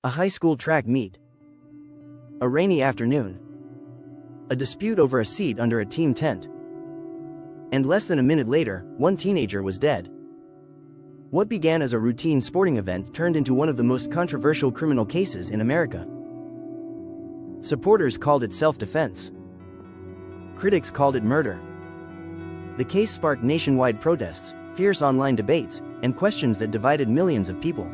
A high school track meet. A rainy afternoon. A dispute over a seat under a team tent. And less than a minute later, one teenager was dead. What began as a routine sporting event turned into one of the most controversial criminal cases in America. Supporters called it self-defense. Critics called it murder. The case sparked nationwide protests, fierce online debates, and questions that divided millions of people.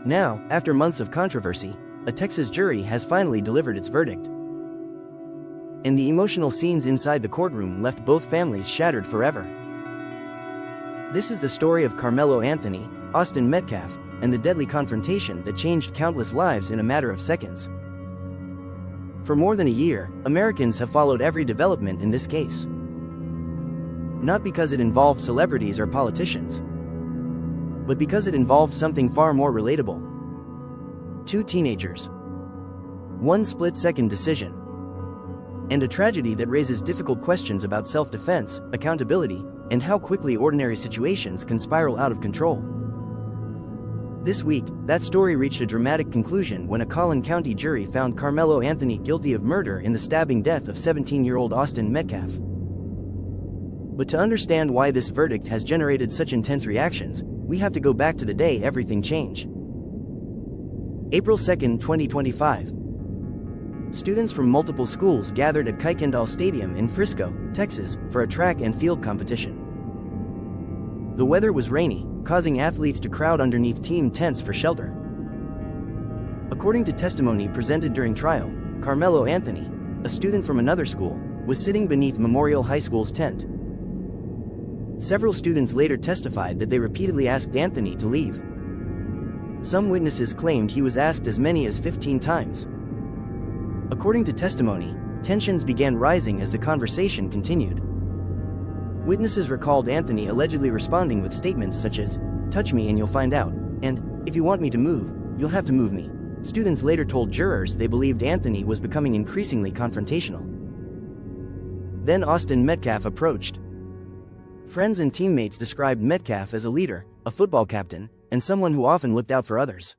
Now, after months of controversy, a Texas jury has finally delivered its verdict. And the emotional scenes inside the courtroom left both families shattered forever. This is the story of Carmelo Anthony, Austin Metcalf, and the deadly confrontation that changed countless lives in a matter of seconds. For more than a year, Americans have followed every development in this case. Not because it involved celebrities or politicians, but because it involved something far more relatable. Two teenagers. One split-second decision. And a tragedy that raises difficult questions about self-defense, accountability, and how quickly ordinary situations can spiral out of control. This week, that story reached a dramatic conclusion when a Collin County jury found Carmelo Anthony guilty of murder in the stabbing death of 17-year-old Austin Metcalf. But to understand why this verdict has generated such intense reactions, we have to go back to the day everything changed. April 2, 2025. Students from multiple schools gathered at Kuykendall Stadium in Frisco, Texas, for a track and field competition. The weather was rainy, causing athletes to crowd underneath team tents for shelter. According to testimony presented during trial, Carmelo Anthony, a student from another school, was sitting beneath Memorial High School's tent. Several students later testified that they repeatedly asked Anthony to leave. Some witnesses claimed he was asked as many as 15 times. According to testimony, tensions began rising as the conversation continued. Witnesses recalled Anthony allegedly responding with statements such as, "Touch me and you'll find out," and, "If you want me to move, you'll have to move me." Students later told jurors they believed Anthony was becoming increasingly confrontational. Then Austin Metcalf approached. Friends and teammates described Metcalf as a leader, a football captain, and someone who often looked out for others.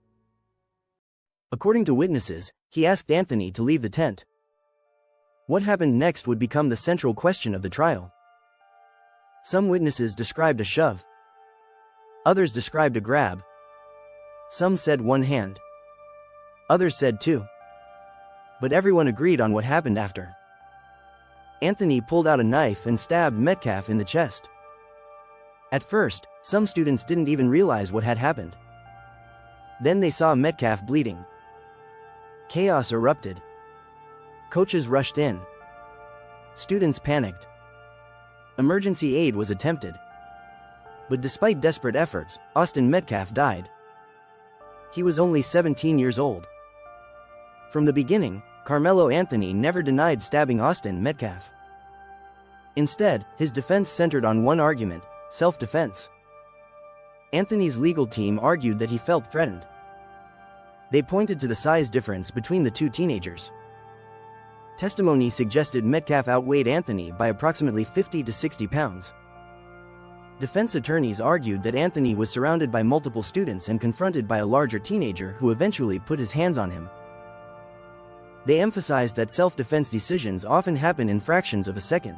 According to witnesses, he asked Anthony to leave the tent. What happened next would become the central question of the trial. Some witnesses described a shove. Others described a grab. Some said one hand. Others said two. But everyone agreed on what happened after. Anthony pulled out a knife and stabbed Metcalf in the chest. At first, some students didn't even realize what had happened. Then they saw Metcalf bleeding. Chaos erupted. Coaches rushed in. Students panicked. Emergency aid was attempted. But despite desperate efforts, Austin Metcalf died. He was only 17 years old. From the beginning, Carmelo Anthony never denied stabbing Austin Metcalf. Instead, his defense centered on one argument: self-defense. Anthony's legal team argued that he felt threatened. They pointed to the size difference between the two teenagers. Testimony suggested Metcalf outweighed Anthony by approximately 50 to 60 pounds. Defense attorneys argued that Anthony was surrounded by multiple students and confronted by a larger teenager who eventually put his hands on him. They emphasized that self-defense decisions often happen in fractions of a second.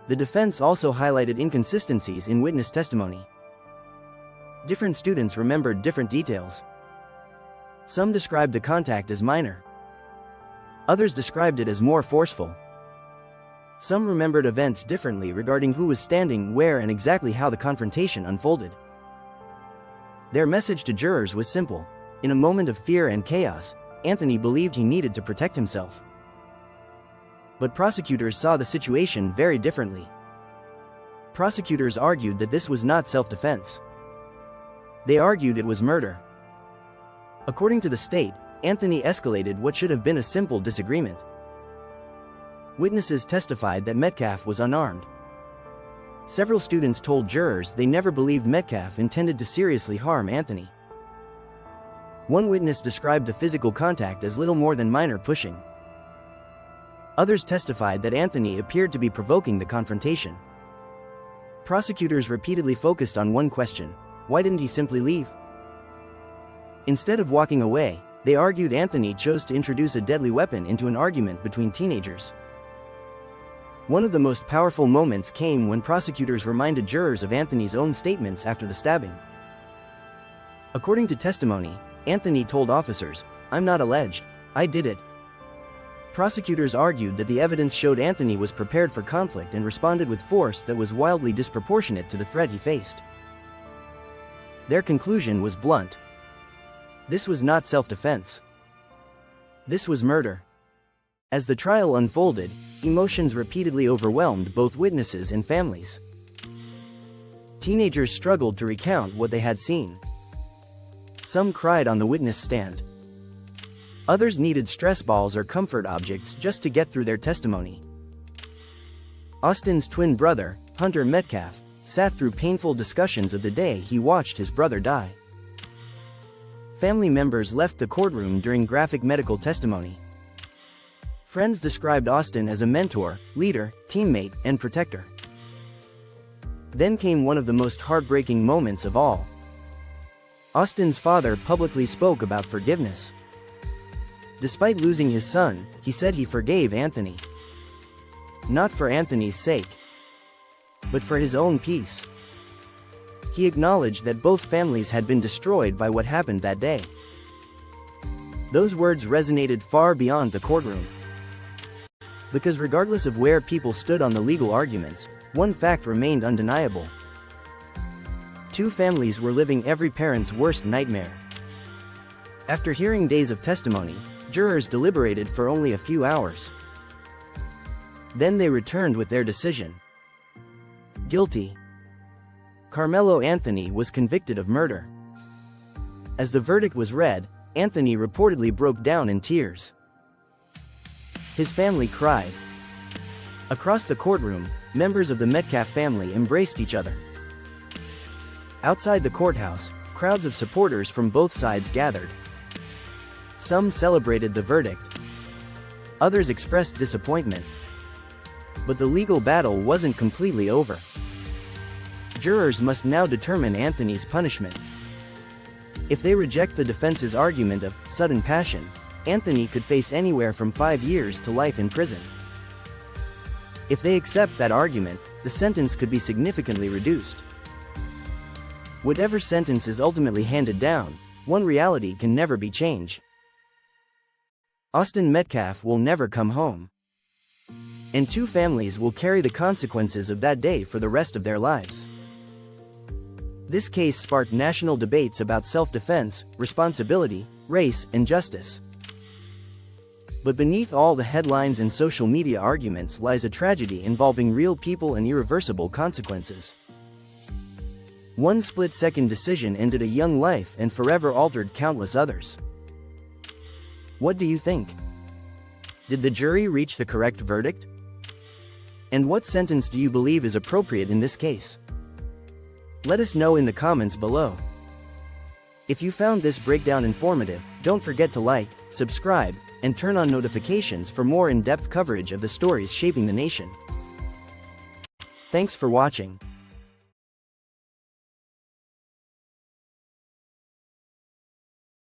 The defense also highlighted inconsistencies in witness testimony. Different students remembered different details. Some described the contact as minor. Others described it as more forceful. Some remembered events differently regarding who was standing where and exactly how the confrontation unfolded. Their message to jurors was simple: in a moment of fear and chaos, Anthony believed he needed to protect himself. But prosecutors saw the situation very differently. Prosecutors argued that this was not self-defense. They argued it was murder. According to the state, Anthony escalated what should have been a simple disagreement. Witnesses testified that Metcalf was unarmed. Several students told jurors they never believed Metcalf intended to seriously harm Anthony. One witness described the physical contact as little more than minor pushing. Others testified that Anthony appeared to be provoking the confrontation. Prosecutors repeatedly focused on one question: why didn't he simply leave? Instead of walking away, they argued Anthony chose to introduce a deadly weapon into an argument between teenagers. One of the most powerful moments came when prosecutors reminded jurors of Anthony's own statements after the stabbing. According to testimony, Anthony told officers, "I'm not alleged, I did it." Prosecutors argued that the evidence showed Anthony was prepared for conflict and responded with force that was wildly disproportionate to the threat he faced. Their conclusion was blunt. This was not self-defense. This was murder. As the trial unfolded, emotions repeatedly overwhelmed both witnesses and families. Teenagers struggled to recount what they had seen. Some cried on the witness stand. Others needed stress balls or comfort objects just to get through their testimony. Austin's twin brother, Hunter Metcalf, sat through painful discussions of the day he watched his brother die. Family members left the courtroom during graphic medical testimony. Friends described Austin as a mentor, leader, teammate, and protector. Then came one of the most heartbreaking moments of all. Austin's father publicly spoke about forgiveness. Despite losing his son, he said he forgave Anthony. Not for Anthony's sake, but for his own peace. He acknowledged that both families had been destroyed by what happened that day. Those words resonated far beyond the courtroom. Because regardless of where people stood on the legal arguments, one fact remained undeniable. Two families were living every parent's worst nightmare. After hearing days of testimony, jurors deliberated for only a few hours. Then they returned with their decision. Guilty. Carmelo Anthony was convicted of murder. As the verdict was read, Anthony reportedly broke down in tears. His family cried. Across the courtroom, members of the Metcalf family embraced each other. Outside the courthouse, crowds of supporters from both sides gathered. Some celebrated the verdict. Others expressed disappointment. But the legal battle wasn't completely over. Jurors must now determine Anthony's punishment. If they reject the defense's argument of sudden passion, Anthony could face anywhere from 5 years to life in prison. If they accept that argument, the sentence could be significantly reduced. Whatever sentence is ultimately handed down, one reality can never be changed. Austin Metcalf will never come home. And two families will carry the consequences of that day for the rest of their lives. This case sparked national debates about self-defense, responsibility, race, and justice. But beneath all the headlines and social media arguments lies a tragedy involving real people and irreversible consequences. One split-second decision ended a young life and forever altered countless others. What do you think? Did the jury reach the correct verdict? And what sentence do you believe is appropriate in this case? Let us know in the comments below. If you found this breakdown informative, don't forget to like, subscribe, and turn on notifications for more in-depth coverage of the stories shaping the nation. Thanks for watching.